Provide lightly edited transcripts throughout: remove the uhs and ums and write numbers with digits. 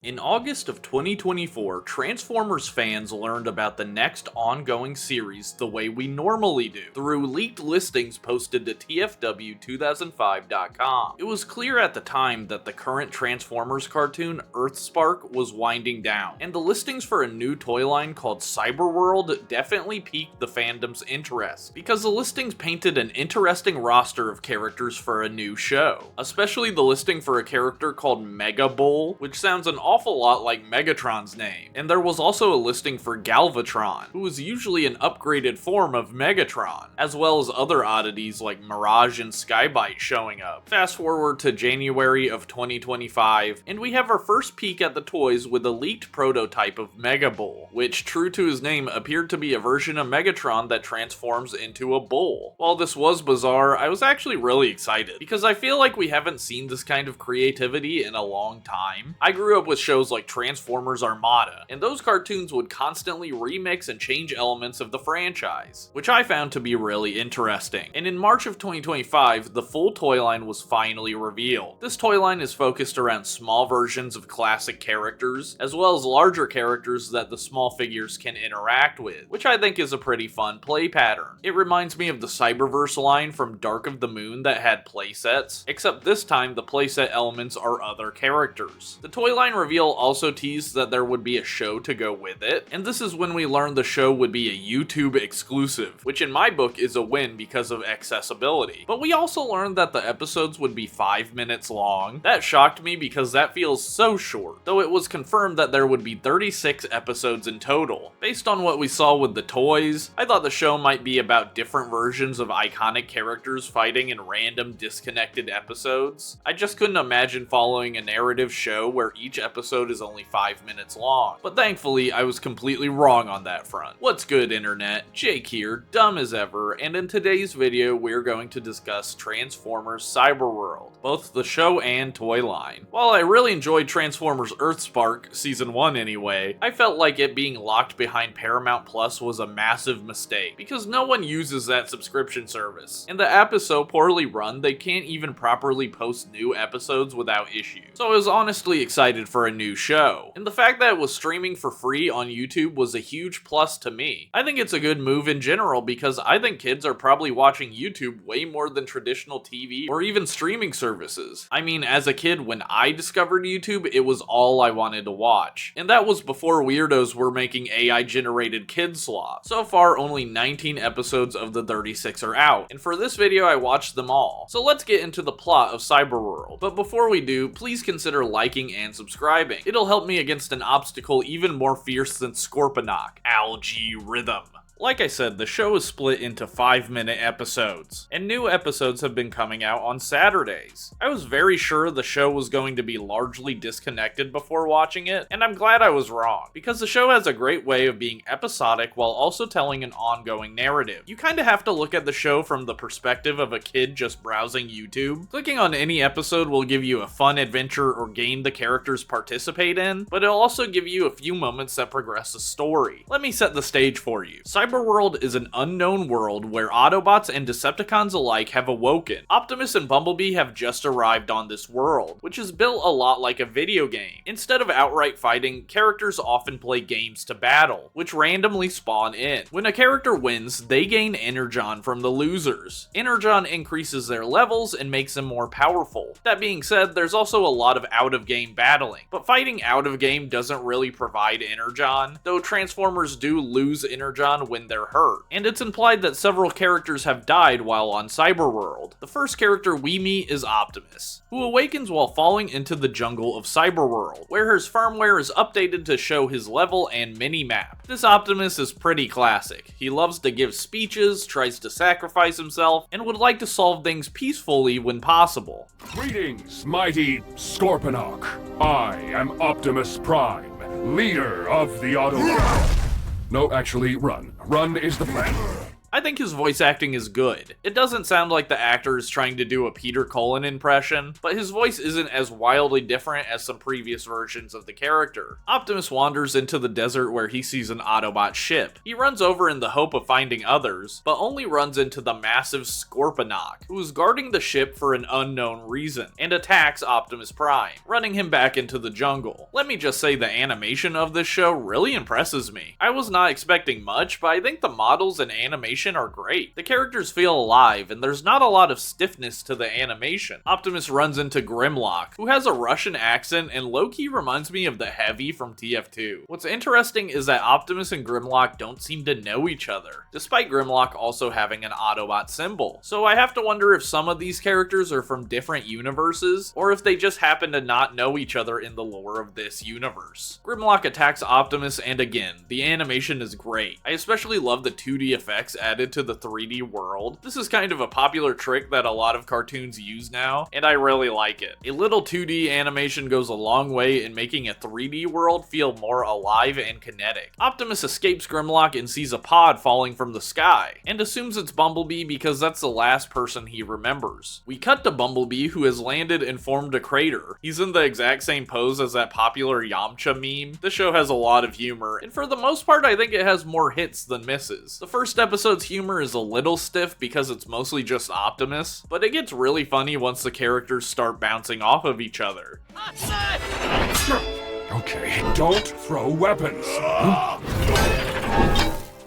In August of 2024, Transformers fans learned about the next ongoing series the way we normally do, through leaked listings posted to TFW2005.com. It was clear at the time that the current Transformers cartoon, Earthspark, was winding down, and the listings for a new toy line called Cyberworld definitely piqued the fandom's interest, because the listings painted an interesting roster of characters for a new show, especially the listing for a character called Mega Bull, which sounds an awful lot like Megatron's name. And there was also a listing for Galvatron, who is usually an upgraded form of Megatron, as well as other oddities like Mirage and Skybite showing up. Fast forward to January of 2025, and we have our first peek at the toys with a leaked prototype of Mega Bull, which, true to his name, appeared to be a version of Megatron that transforms into a bull. While this was bizarre, I was actually really excited, because I feel like we haven't seen this kind of creativity in a long time. I grew up with shows like Transformers Armada, and those cartoons would constantly remix and change elements of the franchise, which I found to be really interesting. And in March of 2025, the full toy line was finally revealed. This toy line is focused around small versions of classic characters, as well as larger characters that the small figures can interact with, which I think is a pretty fun play pattern. It reminds me of the Cyberverse line from Dark of the Moon that had playsets, except this time the playset elements are other characters. The toy line reveal also teased that there would be a show to go with it, and this is when we learned the show would be a YouTube exclusive, which in my book is a win because of accessibility. But we also learned that the episodes would be 5 minutes long. That shocked me because that feels so short, though it was confirmed that there would be 36 episodes in total. Based on what we saw with the toys, I thought the show might be about different versions of iconic characters fighting in random disconnected episodes. I just couldn't imagine following a narrative show where each episode is only 5 minutes long, but thankfully I was completely wrong on that front. What's good, internet? Jake here, dumb as ever, and in today's video we're going to discuss Transformers Cyberworld, both the show and toy line. While I really enjoyed Transformers Earthspark, season 1 anyway, I felt like it being locked behind Paramount Plus was a massive mistake, because no one uses that subscription service, and the app is so poorly run they can't even properly post new episodes without issues. So I was honestly excited for a new show, and the fact that it was streaming for free on YouTube was a huge plus to me. I think it's a good move in general because I think kids are probably watching YouTube way more than traditional TV or even streaming services. I mean, as a kid, when I discovered YouTube, it was all I wanted to watch, and that was before weirdos were making AI-generated kid slop. So far, only 19 episodes of the 36 are out, and for this video I watched them all. So let's get into the plot of Cyberworld. But before we do, please consider liking and subscribing. It'll help me against an obstacle even more fierce than Scorponok, Algae Rhythm. Like I said, the show is split into 5-minute episodes, and new episodes have been coming out on Saturdays. I was very sure the show was going to be largely disconnected before watching it, and I'm glad I was wrong, because the show has a great way of being episodic while also telling an ongoing narrative. You kinda have to look at the show from the perspective of a kid just browsing YouTube. Clicking on any episode will give you a fun adventure or game the characters participate in, but it'll also give you a few moments that progress the story. Let me set the stage for you. Cyberworld is an unknown world where Autobots and Decepticons alike have awoken. Optimus and Bumblebee have just arrived on this world, which is built a lot like a video game. Instead of outright fighting, characters often play games to battle, which randomly spawn in. When a character wins, they gain Energon from the losers. Energon increases their levels and makes them more powerful. That being said, there's also a lot of out-of-game battling, but fighting out-of-game doesn't really provide Energon, though Transformers do lose Energon when they're hurt, and it's implied that several characters have died while on Cyberworld. The first character we meet is Optimus, who awakens while falling into the jungle of Cyberworld, where his firmware is updated to show his level and mini-map. This Optimus is pretty classic. He loves to give speeches, tries to sacrifice himself, and would like to solve things peacefully when possible. Greetings, mighty Scorponok. I am Optimus Prime, leader of the Autobots. No, actually, run. Run is the plan. I think his voice acting is good. It doesn't sound like the actor is trying to do a Peter Cullen impression, but his voice isn't as wildly different as some previous versions of the character. Optimus wanders into the desert where he sees an Autobot ship. He runs over in the hope of finding others, but only runs into the massive Scorponok, who is guarding the ship for an unknown reason, and attacks Optimus Prime, running him back into the jungle. Let me just say the animation of this show really impresses me. I was not expecting much, but I think the models and animation are great. The characters feel alive, and there's not a lot of stiffness to the animation. Optimus runs into Grimlock, who has a Russian accent and low-key reminds me of the Heavy from TF2. What's interesting is that Optimus and Grimlock don't seem to know each other, despite Grimlock also having an Autobot symbol. So I have to wonder if some of these characters are from different universes, or if they just happen to not know each other in the lore of this universe. Grimlock attacks Optimus, and again, the animation is great. I especially love the 2D effects added to the 3D world. This is kind of a popular trick that a lot of cartoons use now, and I really like it. A little 2D animation goes a long way in making a 3D world feel more alive and kinetic. Optimus escapes Grimlock and sees a pod falling from the sky, and assumes it's Bumblebee because that's the last person he remembers. We cut to Bumblebee, who has landed and formed a crater. He's in the exact same pose as that popular Yamcha meme. This show has a lot of humor, and for the most part I think it has more hits than misses. The first episode's humor is a little stiff because it's mostly just Optimus, but it gets really funny once the characters start bouncing off of each other. Okay, don't throw weapons.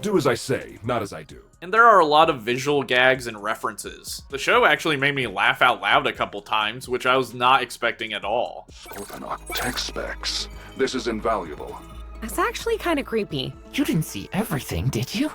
Do as I say, not as I do. And there are a lot of visual gags and references. The show actually made me laugh out loud a couple times, which I was not expecting at all. Scorponok tech specs. This is invaluable. That's actually kind of creepy. You didn't see everything, did you?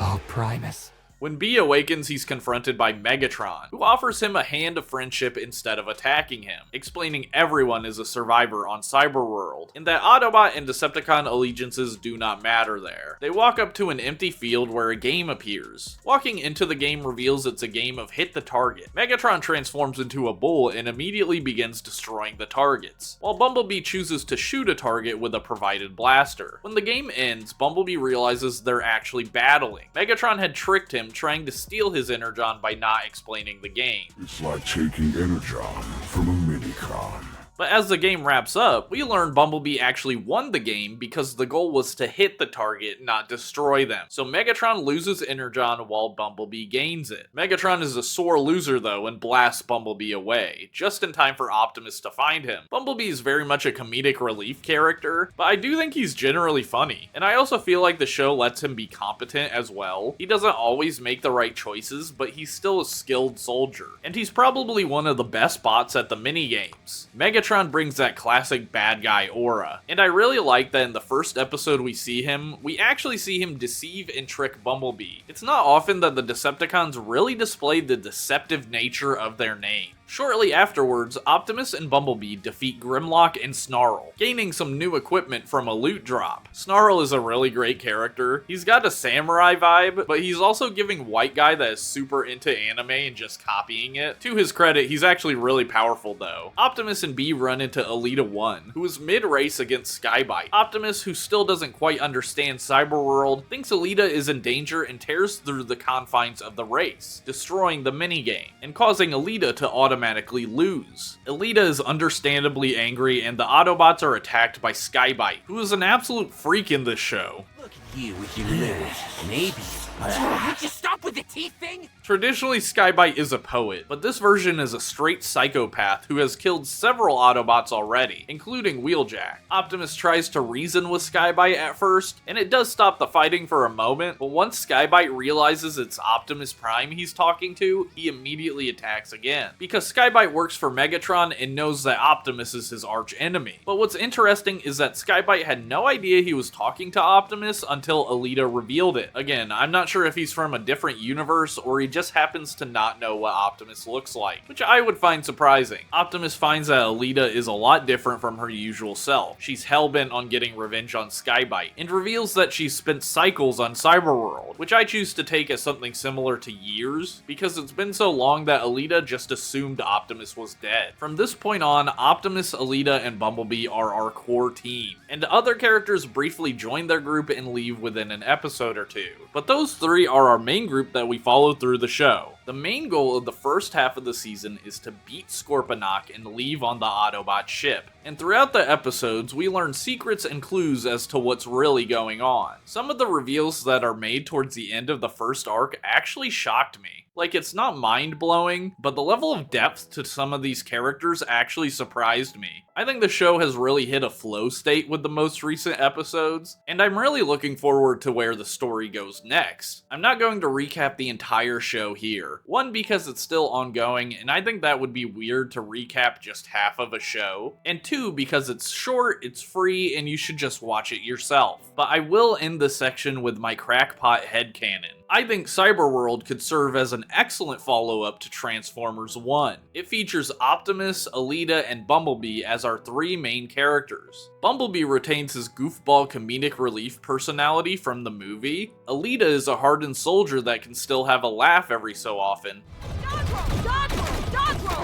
Oh, Primus. When B awakens, he's confronted by Megatron, who offers him a hand of friendship instead of attacking him, explaining everyone is a survivor on Cyberworld, and that Autobot and Decepticon allegiances do not matter there. They walk up to an empty field where a game appears. Walking into the game reveals it's a game of hit the target. Megatron transforms into a bull and immediately begins destroying the targets, while Bumblebee chooses to shoot a target with a provided blaster. When the game ends, Bumblebee realizes they're actually battling. Megatron had tricked him, trying to steal his Energon by not explaining the game. It's like taking Energon from a minicon. But as the game wraps up, we learn Bumblebee actually won the game because the goal was to hit the target, not destroy them. So Megatron loses Energon while Bumblebee gains it. Megatron is a sore loser though and blasts Bumblebee away, just in time for Optimus to find him. Bumblebee is very much a comedic relief character, but I do think he's generally funny. And I also feel like the show lets him be competent as well. He doesn't always make the right choices, but he's still a skilled soldier. And he's probably one of the best bots at the minigames. Megatron brings that classic bad guy aura, and I really like that in the first episode we actually see him deceive and trick Bumblebee. It's not often that the Decepticons really display the deceptive nature of their name. Shortly afterwards, Optimus and Bumblebee defeat Grimlock and Snarl, gaining some new equipment from a loot drop. Snarl is a really great character. He's got a samurai vibe, but he's also giving white guy that is super into anime and just copying it. To his credit, he's actually really powerful though. Optimus and B run into Elita 1, who is mid-race against Skybite. Optimus, who still doesn't quite understand Cyberworld, thinks Elita is in danger and tears through the confines of the race, destroying the minigame, and causing Elita to automatically lose. Elita is understandably angry and the Autobots are attacked by Skybite, who is an absolute freak in this show. Look at you with your little maybe. Would you stop with the teeth thing? Traditionally, Skybite is a poet, but this version is a straight psychopath who has killed several Autobots already, including Wheeljack. Optimus tries to reason with Skybite at first, and it does stop the fighting for a moment, but once Skybite realizes it's Optimus Prime he's talking to, he immediately attacks again, because Skybite works for Megatron and knows that Optimus is his arch enemy. But what's interesting is that Skybite had no idea he was talking to Optimus until Elita revealed it. Again, I'm not sure if he's from a different universe or he just happens to not know what Optimus looks like, which I would find surprising. Optimus finds that Elita is a lot different from her usual self. She's hellbent on getting revenge on Skybite, and reveals that she's spent cycles on Cyberworld, which I choose to take as something similar to years, because it's been so long that Elita just assumed Optimus was dead. From this point on, Optimus, Elita, and Bumblebee are our core team, and other characters briefly join their group and leave within an episode or two. But those three are our main group that we follow through the show. The main goal of the first half of the season is to beat Scorponok and leave on the Autobot ship. And throughout the episodes, we learn secrets and clues as to what's really going on. Some of the reveals that are made towards the end of the first arc actually shocked me. Like, it's not mind-blowing, but the level of depth to some of these characters actually surprised me. I think the show has really hit a flow state with the most recent episodes, and I'm really looking forward to where the story goes next. I'm not going to recap the entire show here. One, because it's still ongoing, and I think that would be weird to recap just half of a show. And two, because it's short, it's free, and you should just watch it yourself. But I will end this section with my crackpot headcanon. I think Cyberworld could serve as an excellent follow-up to Transformers 1. It features Optimus, Alita, and Bumblebee as our three main characters. Bumblebee retains his goofball comedic relief personality from the movie. Alita is a hardened soldier that can still have a laugh every so often. Dodge roll! Dodge roll! Dodge roll!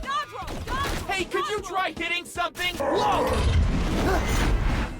Dodge roll! Dodge roll! Hey, could you try hitting something? Whoa!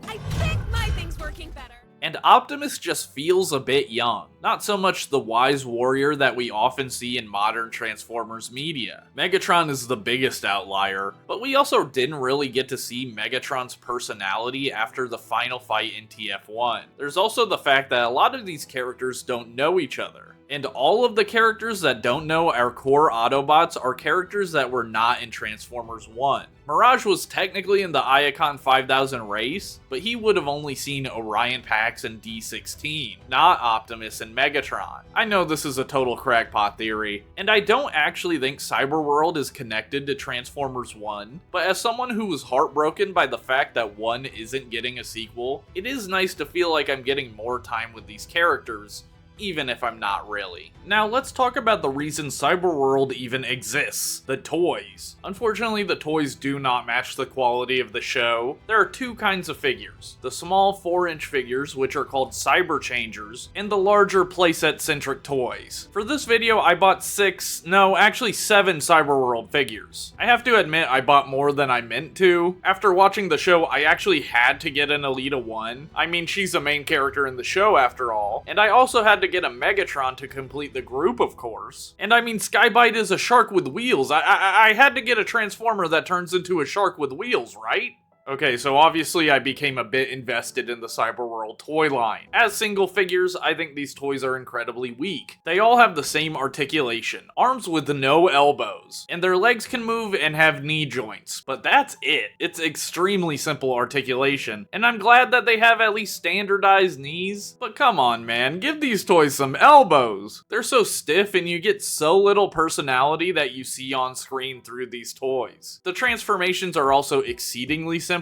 I think my thing's working better. And Optimus just feels a bit young, not so much the wise warrior that we often see in modern Transformers media. Megatron is the biggest outlier, but we also didn't really get to see Megatron's personality after the final fight in TF1. There's also the fact that a lot of these characters don't know each other. And all of the characters that don't know our core Autobots are characters that were not in Transformers 1. Mirage was technically in the Iacon 5000 race, but he would have only seen Orion Pax and D16, not Optimus and Megatron. I know this is a total crackpot theory, and I don't actually think Cyberworld is connected to Transformers 1, but as someone who was heartbroken by the fact that 1 isn't getting a sequel, it is nice to feel like I'm getting more time with these characters, even if I'm not really. Now let's talk about the reason Cyberworld even exists, the toys. Unfortunately, the toys do not match the quality of the show. There are two kinds of figures, the small 4-inch figures, which are called Cyber Changers, and the larger playset-centric toys. For this video, I bought 7 Cyberworld figures. I have to admit, I bought more than I meant to. After watching the show, I actually had to get an Alita 1. I mean, she's the main character in the show after all, and I also had to get a Megatron to complete the group, of course. And I mean, Skybite is a shark with wheels. I had to get a Transformer that turns into a shark with wheels, right? Okay, so obviously I became a bit invested in the Cyberworld toy line. As single figures, I think these toys are incredibly weak. They all have the same articulation, arms with no elbows, and their legs can move and have knee joints, but that's it. It's extremely simple articulation, and I'm glad that they have at least standardized knees, but come on man, give these toys some elbows! They're so stiff and you get so little personality that you see on screen through these toys. The transformations are also exceedingly simple.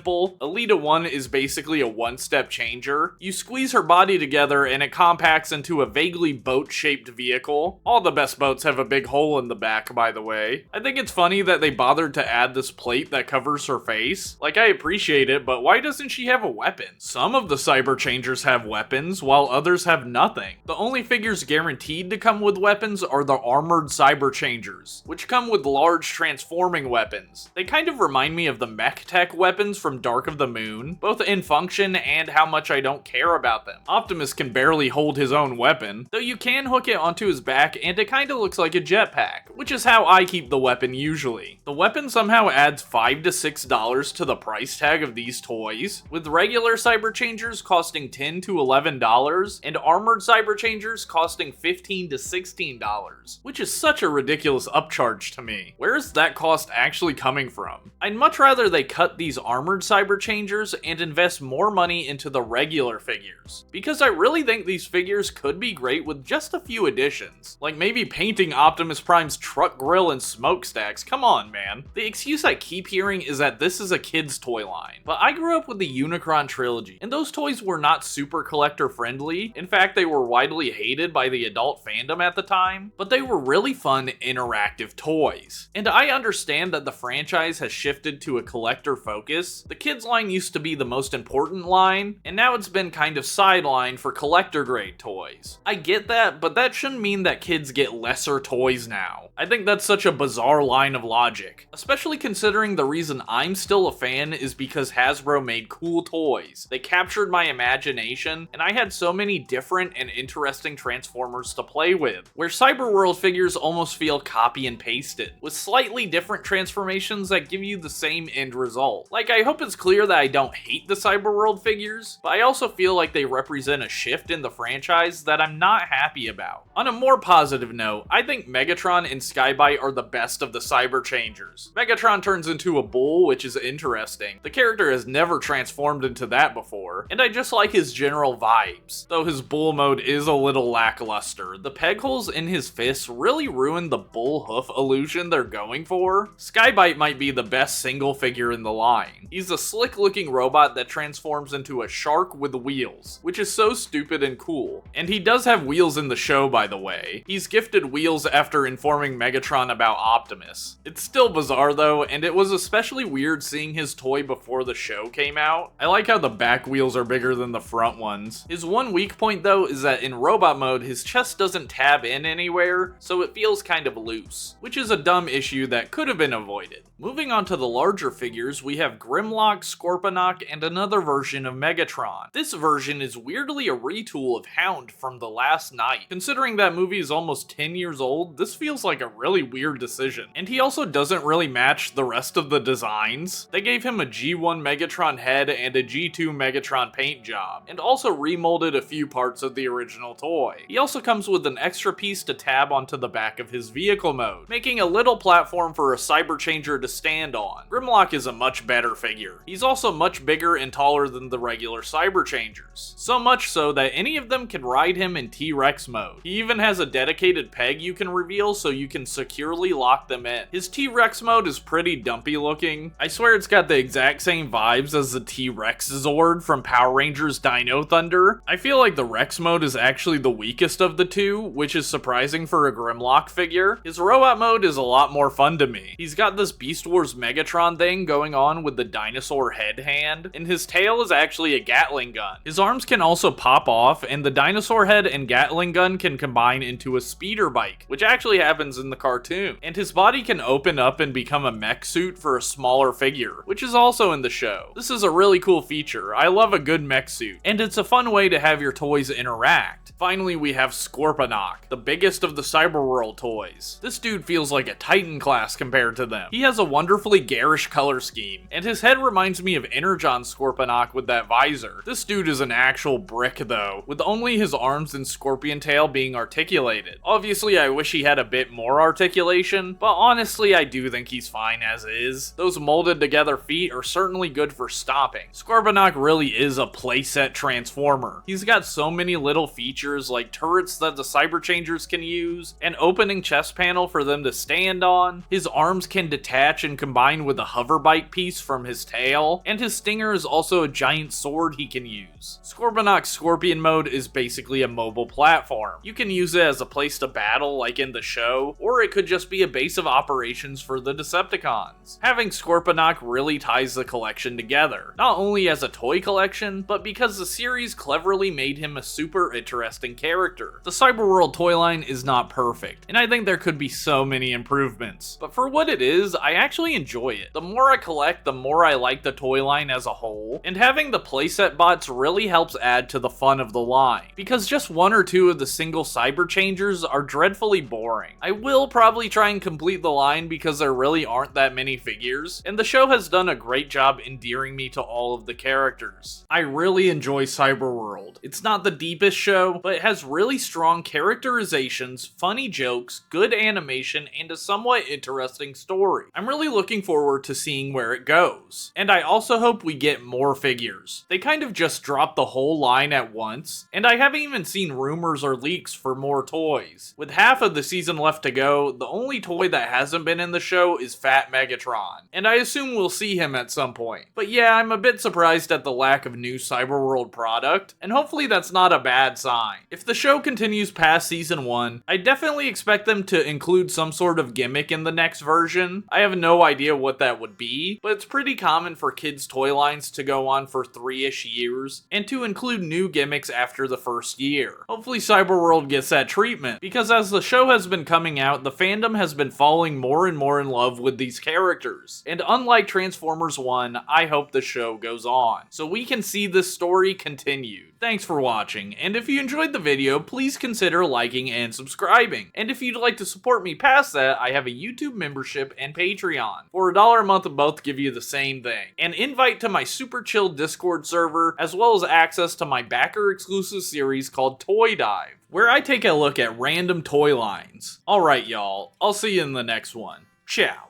Alita 1 is basically a one-step changer. You squeeze her body together and it compacts into a vaguely boat-shaped vehicle. All the best boats have a big hole in the back, by the way. I think it's funny that they bothered to add this plate that covers her face. Like, I appreciate it, but why doesn't she have a weapon? Some of the Cyber Changers have weapons, while others have nothing. The only figures guaranteed to come with weapons are the armored Cyber Changers, which come with large transforming weapons. They kind of remind me of the mech tech weapons from Dark of the Moon, both in function and how much I don't care about them. Optimus can barely hold his own weapon, though you can hook it onto his back and it kinda looks like a jetpack, which is how I keep the weapon usually. The weapon somehow adds $5 to $6 to the price tag of these toys, with regular Cyber Changers costing $10 to $11 and armored Cyber Changers costing $15 to $16, which is such a ridiculous upcharge to me. Where is that cost actually coming from? I'd much rather they cut these armored Cyber Changers and invest more money into the regular figures, because I really think these figures could be great with just a few additions, like maybe painting Optimus Prime's truck grill and smokestacks. Come on man. The excuse I keep hearing is that this is a kid's toy line, but I grew up with the Unicron trilogy, and those toys were not super collector friendly. In fact, they were widely hated by the adult fandom at the time, but they were really fun interactive toys. And I understand that the franchise has shifted to a collector focus, toys. The kids line used to be the most important line, and now it's been kind of sidelined for collector grade toys. I get that, but that shouldn't mean that kids get lesser toys now. I think that's such a bizarre line of logic, especially considering the reason I'm still a fan is because Hasbro made cool toys. They captured my imagination, and I had so many different and interesting Transformers to play with, where Cyberworld figures almost feel copy and pasted, with slightly different transformations that give you the same end result. Like, I hope it's clear that I don't hate the Cyberworld figures, but I also feel like they represent a shift in the franchise that I'm not happy about. On a more positive note, I think Megatron and Skybite are the best of the Cyber Changers. Megatron turns into a bull, which is interesting. The character has never transformed into that before, and I just like his general vibes, though his bull mode is a little lackluster. The peg holes in his fists really ruin the bull hoof illusion they're going for. Skybite might be the best single figure in the line. He's a slick looking robot that transforms into a shark with wheels, which is so stupid and cool. And he does have wheels in the show, by the way. He's gifted wheels after informing Megatron about Optimus. It's still bizarre though, and it was especially weird seeing his toy before the show came out. I like how the back wheels are bigger than the front ones. His one weak point though is that in robot mode, his chest doesn't tab in anywhere, so it feels kind of loose, which is a dumb issue that could have been avoided. Moving on to the larger figures, we have Grimlock, Scorponok, and another version of Megatron. This version is weirdly a retool of Hound from The Last Knight. Considering that movie is almost 10 years old, this feels like a really weird decision. And he also doesn't really match the rest of the designs. They gave him a G1 Megatron head and a G2 Megatron paint job, and also remolded a few parts of the original toy. He also comes with an extra piece to tab onto the back of his vehicle mode, making a little platform for a Cyber Changer to stand on. Grimlock is a much better figure. He's also much bigger and taller than the regular Cyber Changers, so much so that any of them can ride him in T-Rex mode. He even has a dedicated peg you can reveal so you can securely lock them in. His T-Rex mode is pretty dumpy looking. I swear it's got the exact same vibes as the T-Rex Zord from Power Rangers Dino Thunder. I feel like the Rex mode is actually the weakest of the two, which is surprising for a Grimlock figure. His robot mode is a lot more fun to me. He's got this Beast Wars Megatron thing going on with the dinosaur head hand, and his tail is actually a Gatling gun. His arms can also pop off, and the dinosaur head and Gatling gun can combine into a speeder bike, which actually happens in the cartoon. And his body can open up and become a mech suit for a smaller figure, which is also in the show. This is a really cool feature. I love a good mech suit, and it's a fun way to have your toys interact. Finally, we have Scorponok, the biggest of the Cyberworld toys. This dude feels like a Titan class compared to them. He has a wonderfully garish color scheme, and his head reminds me of Energon Scorponok with that visor. This dude is an actual brick though, with only his arms and scorpion tail being articulated. Obviously, I wish he had a bit more articulation, but honestly, I do think he's fine as is. Those molded together feet are certainly good for stopping. Scorponok really is a playset transformer. He's got so many little features like turrets that the Cyber Changers can use, an opening chest panel for them to stand on, his arms can detach and combine with a hover bike piece from his tail, and his stinger is also a giant sword he can use. Scorponok's Scorpion mode is basically a mobile platform. You can use it as a place to battle like in the show, or it could just be a base of operations for the Decepticons. Having Scorponok really ties the collection together, not only as a toy collection, but because the series cleverly made him a super interesting character. The Cyberworld toy line is not perfect, and I think there could be so many improvements, but for what it is, I actually enjoy it. The more I collect, the more I like the toy line as a whole, and having the playset bots really helps add to the fun of the line, because just one or two of the single Cyber Changers are dreadfully boring. I will probably try and complete the line because there really aren't that many figures, and the show has done a great job endearing me to all of the characters. I really enjoy Cyberworld. It's not the deepest show, but it has really strong characterizations, funny jokes, good animation, and a somewhat interesting story. I'm really looking forward to seeing where it goes. And I also hope we get more figures. They kind of just dropped the whole line at once, and I haven't even seen rumors or leaks for more toys. With half of the season left to go, the only toy that hasn't been in the show is Fat Megatron, and I assume we'll see him at some point. But yeah, I'm a bit surprised at the lack of new Cyberworld product, and hopefully that's not a bad sign. If the show continues past season 1, I definitely expect them to include some sort of gimmick in the next version. I have no idea what that would be, but it's pretty common common for kids' toy lines to go on for 3-ish years, and to include new gimmicks after the first year. Hopefully Cyberworld gets that treatment, because as the show has been coming out, the fandom has been falling more and more in love with these characters. And unlike Transformers 1, I hope the show goes on, so we can see this story continued. Thanks for watching, and if you enjoyed the video, please consider liking and subscribing. And if you'd like to support me past that, I have a YouTube membership and Patreon. For $1 a month, both give you the same thing. An invite to my super chill Discord server, as well as access to my backer exclusive series called Toy Dive, where I take a look at random toy lines. Alright y'all, I'll see you in the next one. Ciao.